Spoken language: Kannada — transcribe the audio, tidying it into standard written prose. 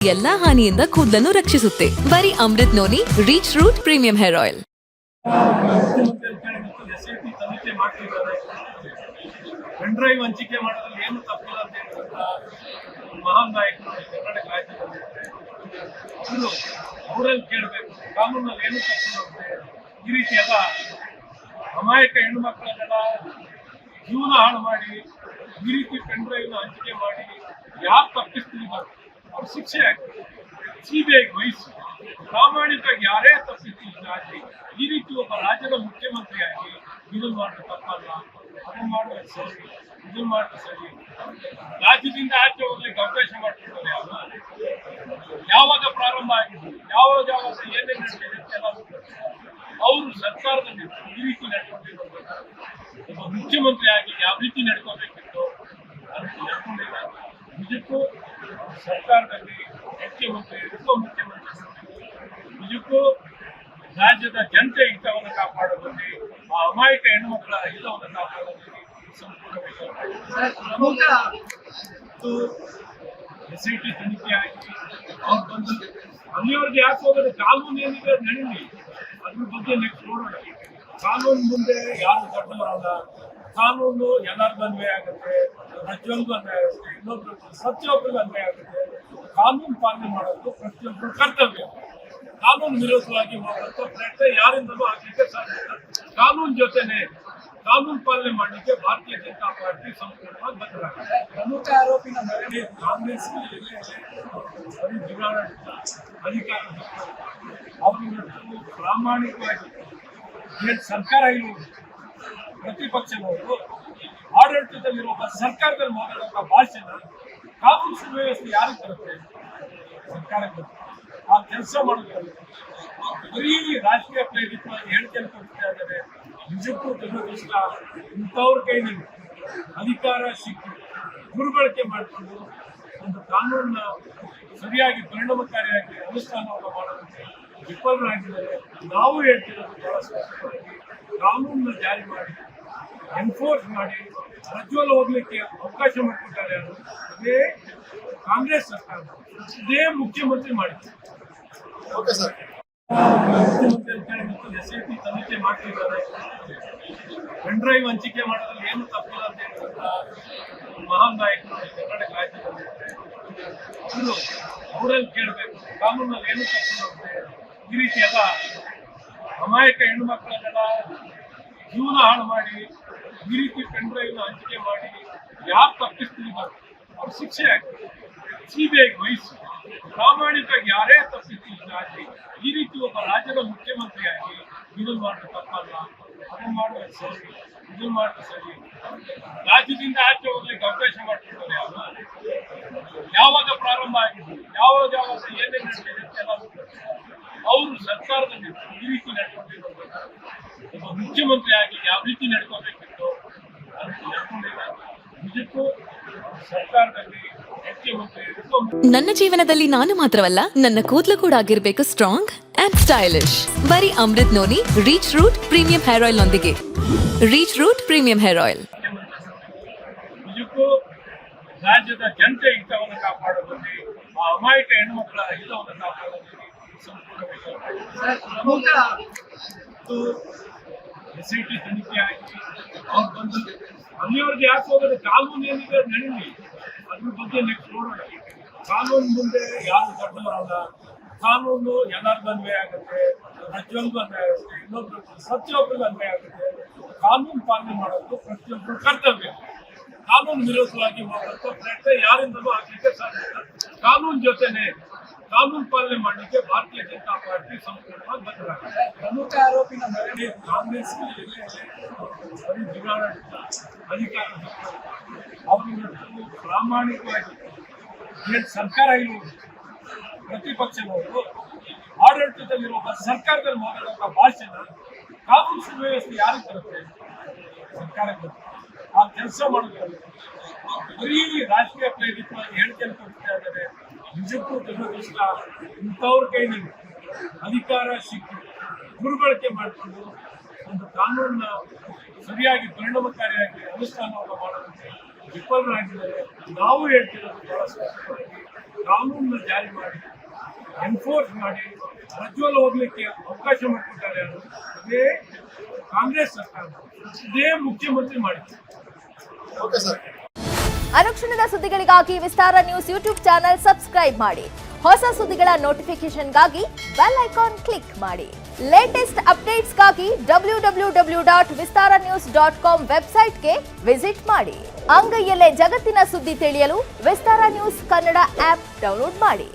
ಎಲ್ಲಾ ಹಾನಿಯಿಂದ ಕೂದಲನ್ನು ರಕ್ಷಿಸುತ್ತೆ. ಬರೀ Amrut noni reach root premium hair oil. Pen drive ಹಂಚಿಕೆ ಮಾಡೋದ್ರಲ್ಲಿ ಏನು ತಪ್ಪಿಲ್ಲ ಅಂತ ಹೇಳ್ತಂತ ಮಹಾನ್ ನಾಯಕರು ಕರ್ನಾಟಕ ರಾಜ್ಯದಲ್ಲಿ ಅವರಲ್ಲಿ ಕೇಳಬೇಕು. ಕಾನೂನಲ್ಲಿ ಏನು ತಪ್ಪಿಲ್ಲ ಅಂತೆ ಈ ರೀತಿ ಎಲ್ಲ ಅಮಾಯಕ ಹೆಣ್ಣು ಮಕ್ಕಳನ್ನೆಲ್ಲ ಜೀವನ ಹಾಳು ಮಾಡಿ ಈ ರೀತಿ ಪೆನ್ಡ್ರೈವ್ನ ಹಂಚಿಕೆ ಮಾಡಿ ಯಾರು ತಪ್ಪಿಸ್ತೀವಿ ಅವ್ರ ಶಿಕ್ಷೆ ಆಗ್ತದೆ. ಸಿಬಿಐಗೆ ವಹಿಸಿ ಪ್ರಾಮಾಣಿಕವಾಗಿ ಯಾರೇ ತಪ್ಪಿಸ್ತೀವಿ ಈ ರೀತಿ ಒಬ್ಬ ರಾಜ್ಯದ ಮುಖ್ಯಮಂತ್ರಿಯಾಗಿ ಇದನ್ನು ಮಾಡೋದು ತಪ್ಪಲ್ಲ, ಅದನ್ನು ಮಾಡೋದು ಸರಿ, ಇದನ್ನು ಮಾಡೋದು ಸರಿ. ರಾಜ್ಯದಿಂದ ಆಚೆ ಹೋಗ್ಲಿಕ್ಕೆ ಅವಕಾಶ ಮಾಡ್ತಿದ್ದಾರೆ. ಯಾವಾಗ ಪ್ರಾರಂಭ ಆಗಿದ್ದು, ಯಾವಾಗ ಏನೇನು ನಡೆದಿದೆ ಅವರು ಸರ್ಕಾರದಲ್ಲಿ ಈ ರೀತಿ ನಡ್ಕೊಂಡಿರೋದು ಒಬ್ಬ ಮುಖ್ಯಮಂತ್ರಿಯಾಗಿ ಯಾವ ರೀತಿ ನಡ್ಕೋಬೇಕಿತ್ತು ಅದನ್ನು ನಡ್ಕೊಂಡಿಲ್ಲ. ನಿಜಕ್ಕೂ ಸರ್ಕಾರದಲ್ಲಿ ಮುಖ್ಯಮಂತ್ರಿ ಉಪಮುಖ್ಯಮಂತ್ರಿ ನಿಜಕ್ಕೂ ರಾಜ್ಯದ ಜನತೆ ಹಿತವನ್ನು ಕಾಪಾಡೋದ್ರಲ್ಲಿ ಆ ಅಮಾಯಕ ಹೆಣ್ಣುಮಕ್ಕಳ ಹಿತವನ್ನು ಕಾಪಾಡೋದ್ರಲ್ಲಿ ಸಂಪೂರ್ಣ SIT ತನಿಖೆ ಆಗಿ ಅವ್ರು ಬಂದು ಅಲ್ಲಿಯವ್ರಿಗೆ ಯಾಕೆ ಹೋಗೋದು, ಕಾನೂನು ಏನಿದೆ ನಡೀಲಿ, ಅದ್ರ ಬಗ್ಗೆ ನೆಕ್ಸ್ಟ್ ನೋಡೋಣ. ಕಾನೂನು ಮುಂದೆ ಯಾರು ದೊಡ್ಡವರಲ್ಲ, ಕಾನೂನು ಎಲ್ಲರಿಗೂ ಅನ್ವಯ ಆಗುತ್ತೆ, ಪ್ರತಿಯೊಂದು ಅನ್ವಯ ಆಗುತ್ತೆ, ಇನ್ನೊಬ್ರು ಪ್ರತಿಯೊಬ್ಬರಿಗೂ ಅನ್ವಯ ಆಗುತ್ತೆ. ಕಾನೂನು ಪಾಲನೆ ಮಾಡೋದು ಪ್ರತಿಯೊಬ್ಬರು ಕರ್ತವ್ಯ. ಕಾನೂನು ವಿರೋಧವಾಗಿ ಹೋಗುವಂತ ಪ್ರಯತ್ನ ಯಾರಿಂದಲೂ ಆಗಲಿಕ್ಕೆ ಸಾಧ್ಯ. ಕಾನೂನು ಜೊತೆನೆ ಕಾನೂನು ಪಾಲನೆ ಮಾಡಲಿಕ್ಕೆ ಭಾರತೀಯ ಜನತಾ ಪಾರ್ಟಿ ಸಂಪೂರ್ಣವಾಗಿ ಬದ್ಧರಾಗಿದೆ. ಪ್ರಮುಖ ಆರೋಪಿನ ಮೇಲೆ ಕಾಂಗ್ರೆಸ್ ಅಧಿಕಾರ ಅವರು ಪ್ರಾಮಾಣಿಕವಾಗಿ ಸರ್ಕಾರ ಇರುವುದು ಪ್ರತಿಪಕ್ಷದವರು ಆಡಳಿತದಲ್ಲಿರುವ ಸರ್ಕಾರದಲ್ಲಿ ಮಾತಾಡುವ ಭಾಷಣ ಕಾನೂನು ಸುವ್ಯವಸ್ಥೆ ಯಾರಿಗೆ ಬರುತ್ತೆ? ಸರ್ಕಾರಕ್ಕೆ ಆ ಕೆಲಸ ಮಾಡೋದು ಬರೀ ರಾಜಕೀಯ ಪ್ರೇರಿತವಾಗಿ ಹೇಳಿಕೆಯನ್ನು ಕೊಡ್ತಾ ಇದ್ದಾರೆ. ನಿಜಕ್ಕೂ ದುರದೃಷ್ಟ. ಇಂಥವ್ರ ಕೈನಲ್ಲಿ ಅಧಿಕಾರ ಸಿಕ್ಕಿ ದುರ್ಬಳಕೆ ಮಾಡಿಕೊಂಡು ಒಂದು ಕಾನೂನನ್ನ ಸರಿಯಾಗಿ ಪರಿಣಾಮಕಾರಿಯಾಗಿ ಅನುಷ್ಠಾನವನ್ನು ಮಾಡೋದಕ್ಕೆ ವಿಫಲರಾಗಿದ್ದಾರೆ. ನಾವು ಹೇಳ್ತಿರೋದು ಬಹಳ ಸ್ಪಷ್ಟವಾಗಿ ಕಾನೂನನ್ನ ಜಾರಿ ಮಾಡಿ ಎನ್ಫೋರ್ಸ್ ಮಾಡಿ ಪ್ರಜ್ವಲ್ ಹೋಗ್ಲಿಕ್ಕೆ ಅವಕಾಶ ಮಾಡಿಕೊಟ್ಟಾರೆ. ಅದೇ ಕಾಂಗ್ರೆಸ್ ಸರ್ಕಾರ, ಇದೇ ಮುಖ್ಯಮಂತ್ರಿ ಮಾಡಿದ್ದಾರೆ. ಮುಖ್ಯಮಂತ್ರಿ SIT ತನಿಖೆ ಮಾಡ್ತಿದ್ದಾರೆ. ಪೆನ್ಡ್ರೈವ್ ಹಂಚಿಕೆ ಮಾಡೋದ್ರಲ್ಲಿ ಏನು ತಪ್ಪಿಲ್ಲ ಅಂತ ಹೇಳ್ತಂತ ಮಹಾನ್ ನಾಯಕರು ಕರ್ನಾಟಕ ರಾಜ್ಯದಲ್ಲಿ ಅವರಲ್ಲಿ ಕೇಳಬೇಕು. ಕಾನೂನಲ್ಲಿ ಏನು ತಪ್ಪಿಲ್ಲ ಅಂತೆ ಈ ರೀತಿ ಎಲ್ಲ ಅಮಾಯಕ ಹೆಣ್ಣು ಮಕ್ಕಳನ್ನೆಲ್ಲ ಜೀವನ ಹಾಳು ಮಾಡಿ ಈ ರೀತಿ ಪೆನ್ಡ್ರೈವ್ನ ಹಂಚಿಕೆ ಮಾಡಿ ಯಾರು ತಪ್ಪಿಸ್ತೀವಿ ಅವ್ರ ಶಿಕ್ಷೆ ಆಗ್ತದೆ. ಸಿಬಿಐಗೆ ವಹಿಸಿ ಪ್ರಾಮಾಣಿಕವಾಗಿ ಯಾರೇ ತಪ್ಪಿಸ್ತೀವಿ ಈ ರೀತಿ ಒಬ್ಬ ರಾಜ್ಯದ ಮುಖ್ಯಮಂತ್ರಿಯಾಗಿ ಇದನ್ನು ಮಾಡೋದು ತಪ್ಪಲ್ಲ, ಅದನ್ನು ಮಾಡೋದು ಸರಿ, ಇದನ್ನು ಮಾಡೋದು ಸರಿ. ರಾಜ್ಯದಿಂದ ಆಚೆ ಹೋಗ್ಲಿಕ್ಕೆ ಅವಕಾಶ ಮಾಡ್ತಿದ್ದಾರೆ. ಯಾವಾಗ ಪ್ರಾರಂಭ ಆಗಿದ್ದು, ಯಾವಾಗ ಏನೇನು ನಡೆದಿದೆ ಅವರು ಸರ್ಕಾರದಲ್ಲಿ ಈ ರೀತಿ ನಡ್ಕೊಂಡಿರೋದು ಒಬ್ಬ ಮುಖ್ಯಮಂತ್ರಿಯಾಗಿ ಯಾವ ರೀತಿ ನಡ್ಕೋಬೇಕಿತ್ತು ಅದನ್ನು ನಡ್ಕೊಂಡಿಲ್ಲ. ನಿಜಕ್ಕೂ ಸರ್ಕಾರದಲ್ಲಿ ನನ್ನ ಜೀವನದಲ್ಲಿ ನಾನು ಮಾತ್ರವಲ್ಲ, ನನ್ನ ಕೂದಲು ಕೂಡ ಆಗಿರ್ಬೇಕು ಸ್ಟ್ರಾಂಗ್ ಅಂಡ್ ಸ್ಟೈಲಿಶ್. ಬರೀ Amrut noni reach root premium hair oil ನೊಂದಿಗೆ. Reach root premium hair oil ನಿಜಕ್ಕೂ ರಾಜ್ಯದ ಜನತೆ ಹಿತವನ್ನು ಕಾಪಾಡೋದ್ರಲ್ಲಿ ಆ ಅಮಾಯಕ ಹೆಣ್ಣುಮಕ್ಕಳ ಹಿತವನ್ನು ಕಾಪಾಡೋದ್ರಲ್ಲಿ ಸಂಪೂರ್ಣ SIT ತನಿಖೆ ಆಗಿ ಅವ್ರು ಬಂದು ಅಲ್ಲಿಯವ್ರಿಗೆ ಯಾಕೆ ಹೋಗೋದು, ಕಾನೂನು ಏನಿದೆ ನಡೀಲಿ, ಅದ್ರ ಬಗ್ಗೆ ನೆಕ್ಸ್ಟ್ ನೋಡೋಣ. ಕಾನೂನು ಮುಂದೆ ಯಾರು ದೊಡ್ಡವರಲ್ಲ, ಕಾನೂನು ಎಲ್ಲರಿಗೂ ಅನ್ವಯ ಆಗುತ್ತೆ, ಪ್ರತಿಯೊಂದು ಅನ್ವಯ ಆಗುತ್ತೆ, ಇನ್ನೊಬ್ರು ಪ್ರತಿಯೊಬ್ಬರಿಗೂ ಅನ್ವಯ ಆಗುತ್ತೆ. ಕಾನೂನು ಪಾಲನೆ ಮಾಡೋದು ಪ್ರತಿಯೊಬ್ಬರು ಕರ್ತವ್ಯ. ಕಾನೂನು ವಿರೋಧವಾಗಿ ಹೋಗುವಂತ ಪ್ರಯತ್ನ ಯಾರಿಂದಲೂ ಆಗಲಿಕ್ಕೆ ಸಾಧ್ಯ. ಕಾನೂನು ಜೊತೆನೆ ಕಾನೂನು ಪಾಲನೆ ಮಾಡಲಿಕ್ಕೆ ಭಾರತೀಯ ಜನತಾ ಪಾರ್ಟಿ ಸಂಪೂರ್ಣವಾಗಿ ಬದ್ಧರಾಗಿದೆ. ಪ್ರಮುಖ ಆರೋಪಿನ ಮೇಲೆ ಕಾಂಗ್ರೆಸ್ ಅಧಿಕಾರ ಅವರು ಪ್ರಾಮಾಣಿಕವಾಗಿ ಸರ್ಕಾರ ಇರುವುದು ಪ್ರತಿಪಕ್ಷದವರು ಆಡಳಿತದಲ್ಲಿರುವ ಸರ್ಕಾರದಲ್ಲಿ ಮಾತಾಡುವ ಭಾಷಣ ಕಾನೂನು ಸುವ್ಯವಸ್ಥೆ ಯಾರಿಗೆ ಬರುತ್ತೆ? ಸರ್ಕಾರಕ್ಕೆ ಆ ಕೆಲಸ ಮಾಡೋದು ಬರೀ ರಾಜಕೀಯ ಪ್ರೇರಿತವಾಗಿ ಹೇಳಿಕೆಯನ್ನು ಕೊಡ್ತಾ ಇದ್ದಾರೆ. ನಿಜಕ್ಕೂ ದುರದೃಷ್ಟ. ಇಂಥವ್ರ ಕೈನಲ್ಲಿ ಅಧಿಕಾರ ಸಿಕ್ಕಿ ದುರ್ಬಳಕೆ ಮಾಡಿಕೊಂಡು ಒಂದು ಕಾನೂನನ್ನ ಸರಿಯಾಗಿ ಪರಿಣಾಮಕಾರಿಯಾಗಿ ಅನುಷ್ಠಾನವನ್ನು ಮಾಡೋದಕ್ಕೆ ವಿಫಲರಾಗಿದ್ದಾರೆ. ನಾವು ಹೇಳ್ತಿರೋದು ಬಹಳ ಸ್ಪಷ್ಟವಾಗಿ ಕಾನೂನನ್ನ ಜಾರಿ ಮಾಡಿ ಎನ್ಫೋರ್ಸ್ ಮಾಡಿ ಪ್ರಜ್ವಲ್ ಹೋಗ್ಲಿಕ್ಕೆ ಅವಕಾಶ ಮಾಡಿಕೊಟ್ಟಾರೆ. ಇದೇ ಕಾಂಗ್ರೆಸ್ ಸರ್ಕಾರ, ಇದೇ ಮುಖ್ಯಮಂತ್ರಿ ಮಾಡಿದ್ದಾರೆ. ಅನುಕ್ಷಣದ ಸುದ್ದಿಗಳಿಗಾಗಿ ವಿಸ್ತಾರ ನ್ಯೂಸ್ ಯೂಟ್ಯೂಬ್ ಚಾನೆಲ್ ಸಬ್ಸ್ಕ್ರೈಬ್ ಮಾಡಿ. ಹೊಸ ಸುದ್ದಿಗಳ ನೋಟಿಫಿಕೇಶನ್ಗಾಗಿ ಬೆಲ್ ಐಕಾನ್ ಕ್ಲಿಕ್ ಮಾಡಿ. ಲೇಟೆಸ್ಟ್ ಅಪ್ಡೇಟ್ಸ್ಗಾಗಿ www.vistaranews.com ವೆಬ್ಸೈಟ್ಗೆ ವಿಸಿಟ್ ಮಾಡಿ. ಅಂಗೈಯಲ್ಲೇ ಜಗತ್ತಿನ ಸುದ್ದಿ ತಿಳಿಯಲು ವಿಸ್ತಾರ ನ್ಯೂಸ್ ಕನ್ನಡ ಆಪ್ ಡೌನ್ಲೋಡ್ ಮಾಡಿ.